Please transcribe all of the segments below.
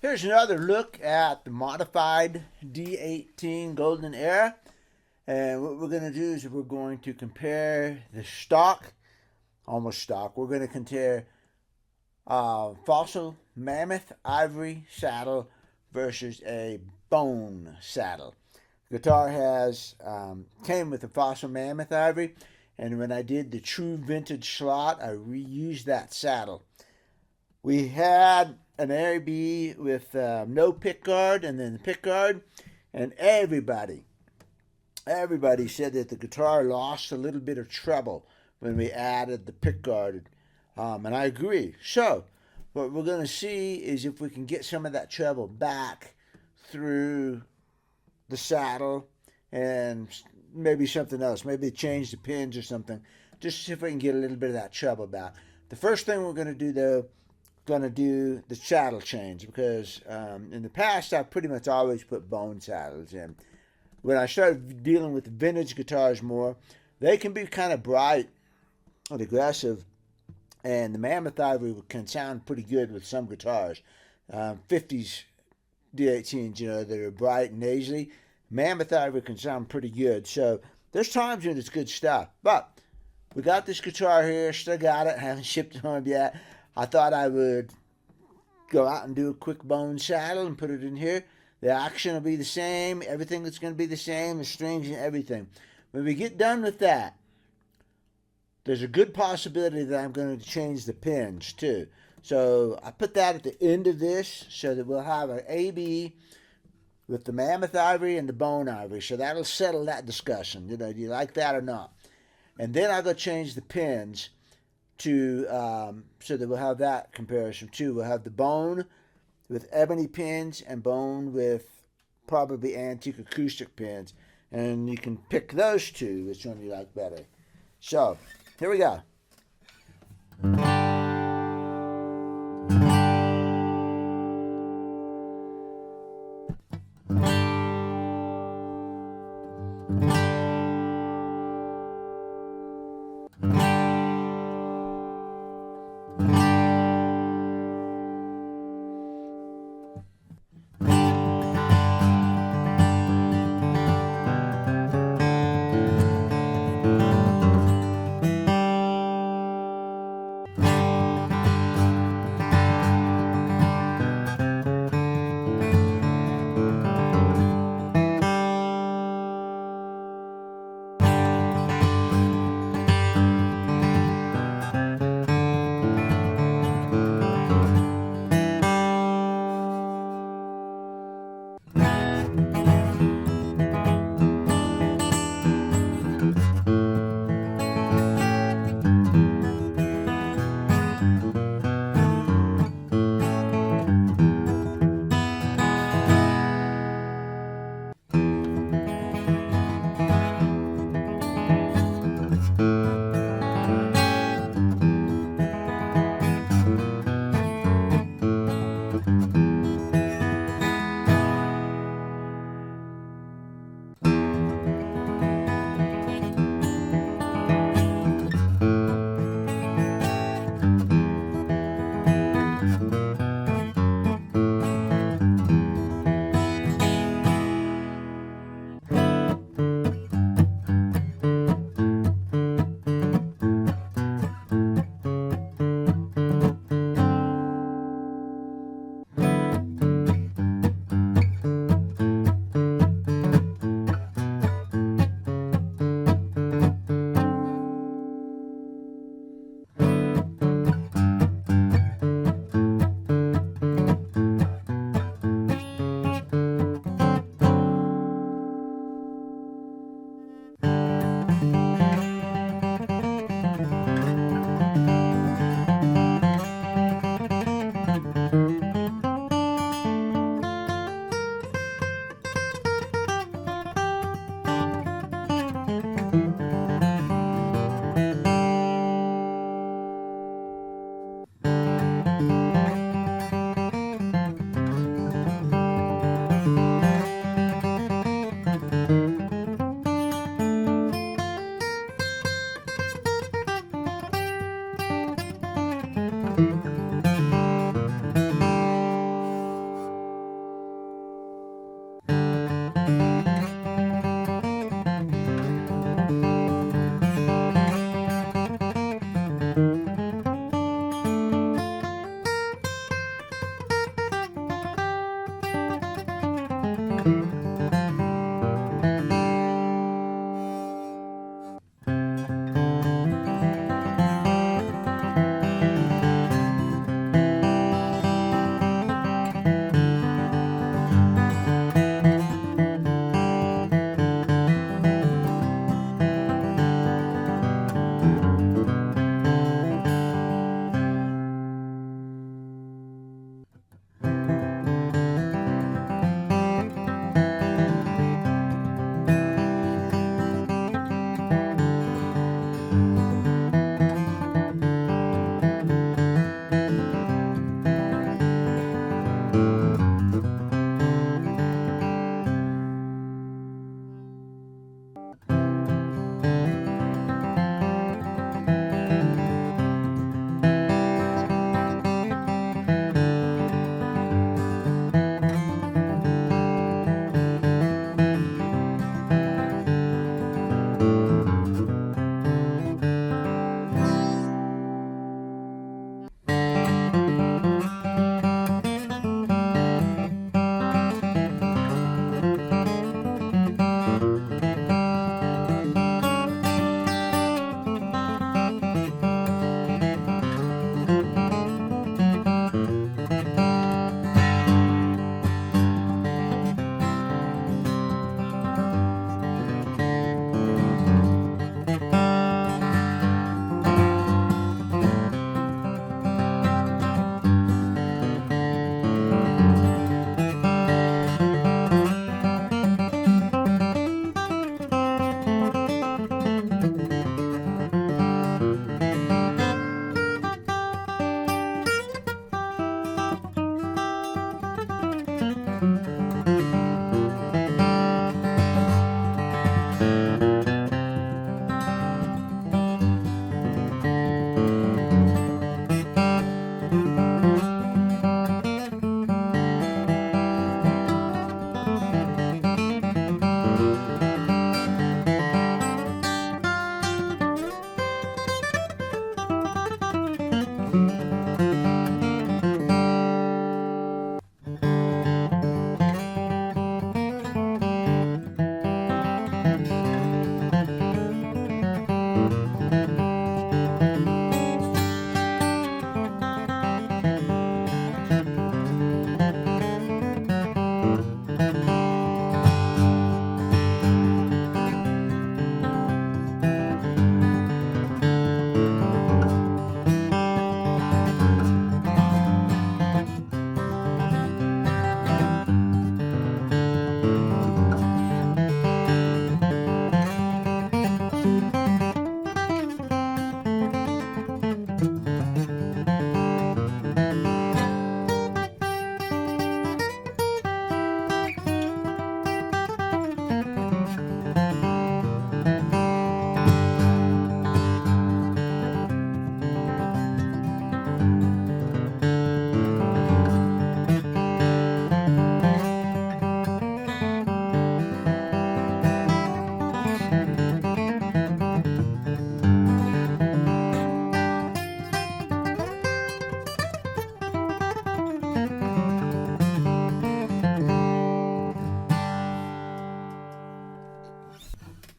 Here's another look at the modified D18 Golden Era. And what we're going to do is we're going to compare the stock, almost stock. We're going to compare fossil mammoth ivory saddle versus a bone saddle. The guitar has came with a fossil mammoth ivory, and when I did the true vintage slot, I reused that saddle. We had an AB with no pick guard and then the pick guard, and everybody said that the guitar lost a little bit of treble when we added the pick guard, and I agree. So what we're going to see is if we can get some of that treble back through the saddle and maybe something else, maybe change the pins or something, just see if we can get a little bit of that treble back. The first thing we're going to do though, going to do the saddle change, because in the past I pretty much always put bone saddles in. When I started dealing with vintage guitars more, they can be kind of bright and aggressive, and the mammoth ivory can sound pretty good with some guitars. 50s D18s, you know, that are bright and nasally, mammoth ivory can sound pretty good. So there's times when it's good stuff. But we got this guitar here, still got it, haven't shipped it home yet. I thought I would go out and do a quick bone saddle and put it in here. The action will be the same. Everything that's going to be the same, the strings and everything. When we get done with that, there's a good possibility that I'm going to change the pins too. So I put that at the end of this so that we'll have an AB with the mammoth ivory and the bone ivory. So that'll settle that discussion. You know, do you like that or not? And then I'll go change the pins to so that we'll have that comparison too. We'll have the bone with ebony pins and bone with probably antique acoustic pins, and you can pick those two, which one you like better. So here we go.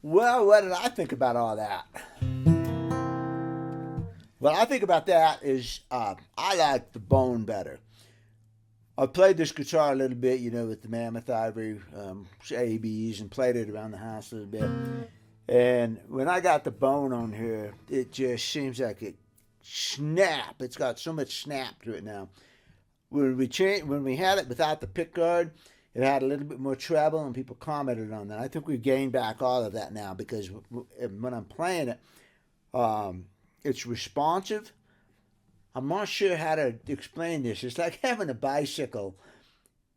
Well, what did I think about all that? What I think about that is I like the bone better. I played this guitar a little bit, with the mammoth ivory ABs, and played it around the house a little bit. And when I got the bone on here, it just seems like it snap. It's got so much snap to it now. When we had it without the pick guard, it had a little bit more treble, and people commented on that. I think we've gained back all of that now, because when I'm playing it, it's responsive. I'm not sure how to explain this. It's like having a bicycle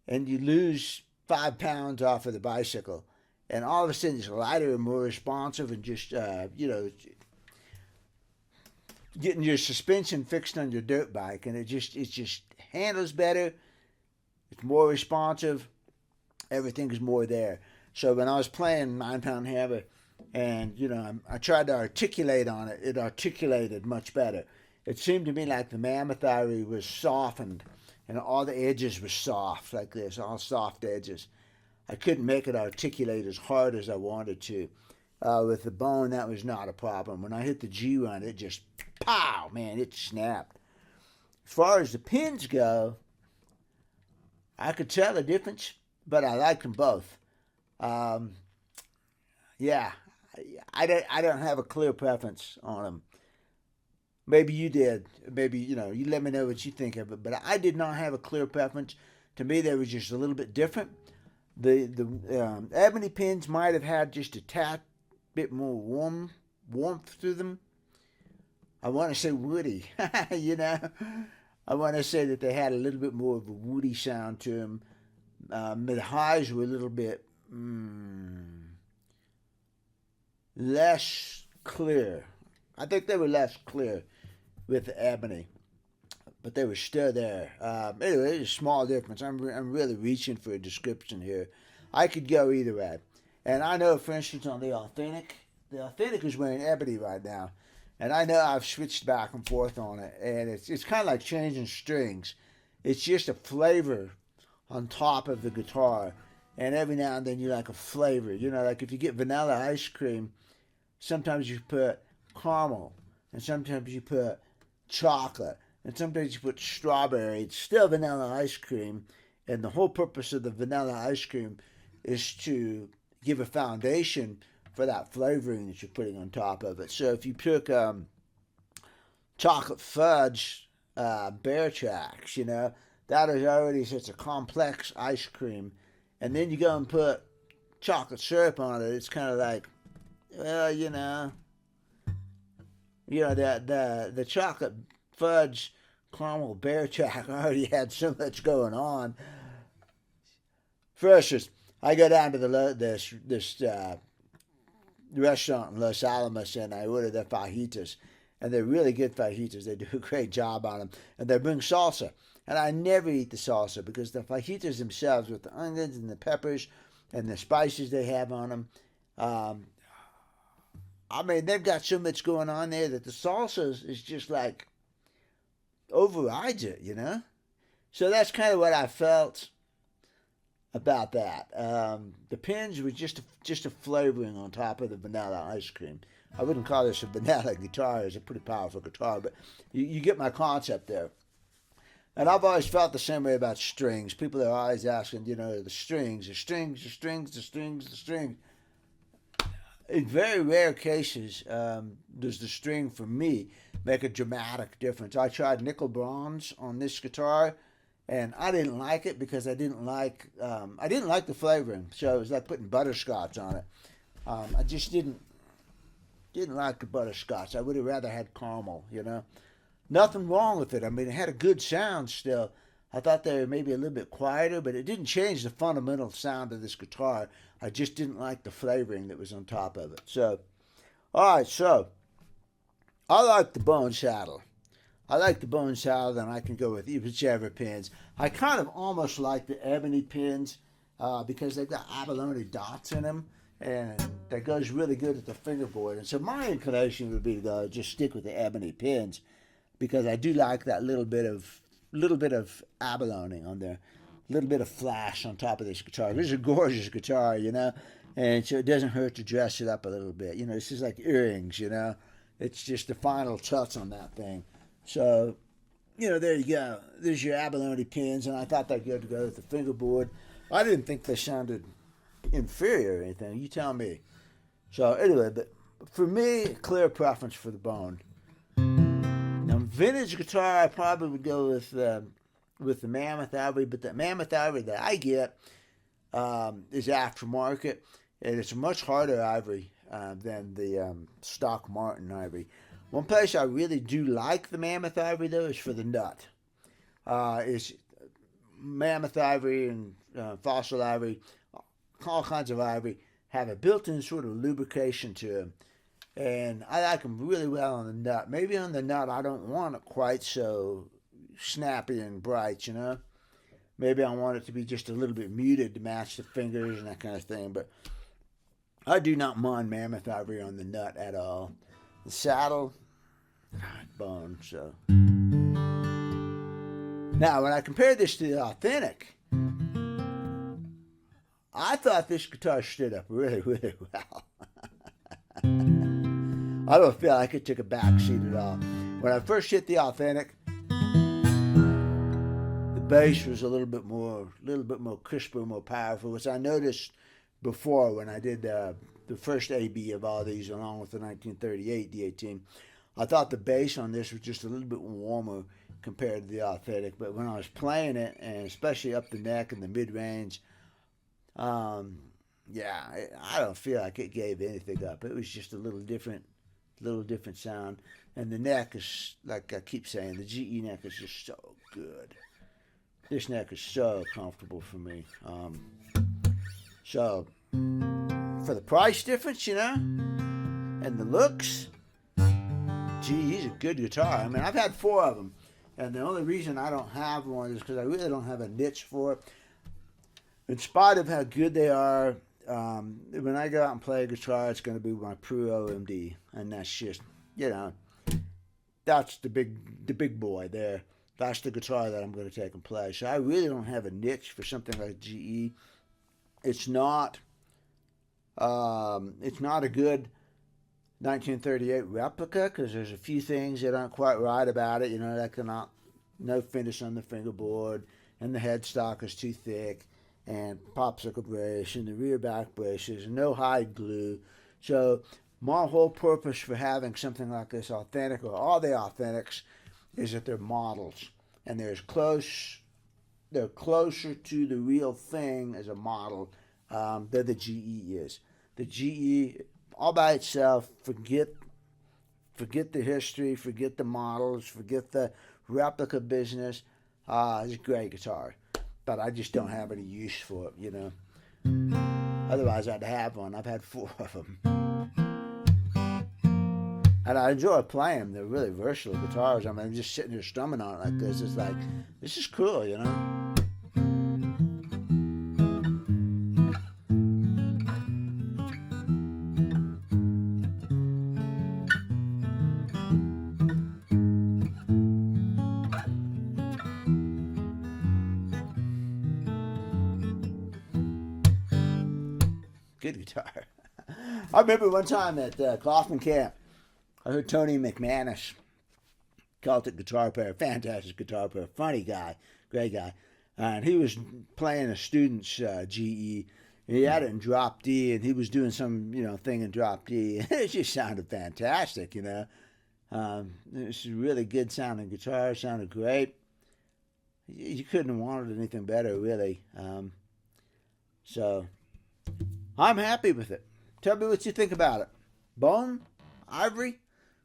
and you lose 5 pounds off of the bicycle, and all of a sudden it's lighter and more responsive, and just, getting your suspension fixed on your dirt bike, and it just handles better. It's more responsive. Everything is more there. So when I was playing 9-pound hammer, and, I tried to articulate on it, it articulated much better. It seemed to me like the mammoth ivory was softened, and all the edges were soft like this, all soft edges. I couldn't make it articulate as hard as I wanted to. With the bone, that was not a problem. When I hit the G run, it just, pow, man, it snapped. As far as the pins go, I could tell the difference, but I like them both. Yeah, I don't have a clear preference on them. Maybe you did. Maybe, you let me know what you think of it. But I did not have a clear preference. To me, they were just a little bit different. The ebony pins might have had just a tad bit more warmth to them. I want to say woody, I want to say that they had a little bit more of a woody sound to them. The highs were a little bit less clear. I think they were less clear with the ebony, but they were still there. Anyway, it's a small difference. I'm really reaching for a description here. I could go either way. And I know, for instance, on the authentic is wearing ebony right now. And I know I've switched back and forth on it. And it's kind of like changing strings. It's just a flavor on top of the guitar. And every now and then you like a flavor. Like if you get vanilla ice cream, sometimes you put caramel, and sometimes you put chocolate, and sometimes you put strawberry. It's still vanilla ice cream, and the whole purpose of the vanilla ice cream is to give a foundation for that flavoring that you're putting on top of it. So if you took chocolate fudge bear tracks, that is already such a complex ice cream, and then you go and put chocolate syrup on it, it's kind of like, well, the chocolate fudge caramel bear track already had so much going on. For instance, I go down to this restaurant in Los Alamos, and I order their fajitas, and they're really good fajitas. They do a great job on them, and they bring salsa, and I never eat the salsa because the fajitas themselves, with the onions and the peppers and the spices they have on them, they've got so much going on there that the salsa is just like overrides it, So that's kind of what I felt about that. The pins were just a flavoring on top of the vanilla ice cream. I wouldn't call this a vanilla guitar. It's a pretty powerful guitar, but you get my concept there. And I've always felt the same way about strings. People are always asking, the strings. In very rare cases, does the string, for me, make a dramatic difference. I tried nickel bronze on this guitar, and I didn't like it because I didn't like the flavoring. So it was like putting butterscotch on it. I just didn't like the butterscotch. I would have rather had caramel, Nothing wrong with it. It had a good sound still. I thought they were maybe a little bit quieter, but it didn't change the fundamental sound of this guitar. I just didn't like the flavoring that was on top of it. So, all right, so I like the bone saddle. And I can go with whichever pins. I kind of almost like the ebony pins because they've got abalone dots in them, and that goes really good at the fingerboard. And so my inclination would be to go just stick with the ebony pins because I do like that little bit of abalone on there, a little bit of flash on top of this guitar. This is a gorgeous guitar, And so it doesn't hurt to dress it up a little bit. This is like earrings, It's just the final touch on that thing. So, there you go. There's your abalone pins, and I thought they'd go to go with the fingerboard. I didn't think they sounded inferior or anything. You tell me. So anyway, but for me, clear preference for the bone. Now, vintage guitar, I probably would go with the mammoth ivory, but the mammoth ivory that I get is aftermarket, and it's a much harder ivory than the stock Martin ivory. One place I really do like the mammoth ivory, though, is for the nut. Is mammoth ivory and fossil ivory, all kinds of ivory, have a built-in sort of lubrication to them. And I like them really well on the nut. Maybe on the nut I don't want it quite so snappy and bright, Maybe I want it to be just a little bit muted to match the fingers and that kind of thing. But I do not mind mammoth ivory on the nut at all. The saddle, bone, so. Now, when I compared this to the authentic, I thought this guitar stood up really, really well. I don't feel like it took a back seat at all. When I first hit the authentic, the bass was a little bit more crisper, more powerful, which I noticed before when I did the first AB of all these, along with the 1938 D18. I thought the bass on this was just a little bit warmer compared to the authentic, but when I was playing it, and especially up the neck and the mid-range, I don't feel like it gave anything up. It was just a little different sound. And the neck is, like I keep saying, the GE neck is just so good. This neck is so comfortable for me. So, for the price difference, and the looks, GE's a good guitar. I mean, I've had 4 of them. And the only reason I don't have one is because I really don't have a niche for it. In spite of how good they are, when I go out and play a guitar, it's going to be my Pro OMD, and that's just, that's the big boy there. That's the guitar that I'm going to take and play. So I really don't have a niche for something like GE. It's not a good 1938 replica because there's a few things that aren't quite right about it. No finish on the fingerboard, and the headstock is too thick, and popsicle brace, and the rear back braces, and no hide glue. So my whole purpose for having something like this authentic, or all the authentics, is that they're models, and they're closer to the real thing as a model than the GE is. The GE, all by itself, forget the history, forget the models, forget the replica business. It's a great guitar, but I just don't have any use for it, Otherwise, I'd have one. I've had 4 of them. And I enjoy playing them. They're really versatile guitars. I mean, I'm just sitting here strumming on it like this. It's like, this is cool, Good guitar. I remember one time at Kaufman Camp, I heard Tony McManus, Celtic guitar player, fantastic guitar player, funny guy, great guy. And he was playing a student's GE. He had it in drop D, and he was doing some, thing in drop D. It just sounded fantastic, It was a really good sounding guitar, sounded great. You couldn't have wanted anything better, really. So I'm happy with it. Tell me what you think about it. Bone? Ivory?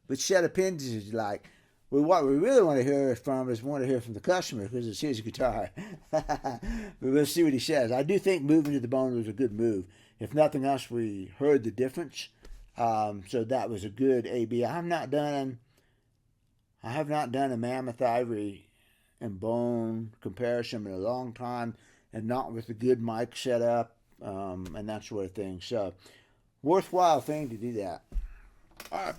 Which set of pins did you like? Well, what we really want to hear from the customer, because it's his guitar. But we'll see what he says. I do think moving to the bone was a good move. If nothing else, we heard the difference. So that was a good AB. I have not done a mammoth ivory and bone comparison in a long time, and not with a good mic setup, and that sort of thing. So, worthwhile thing to do that. All right.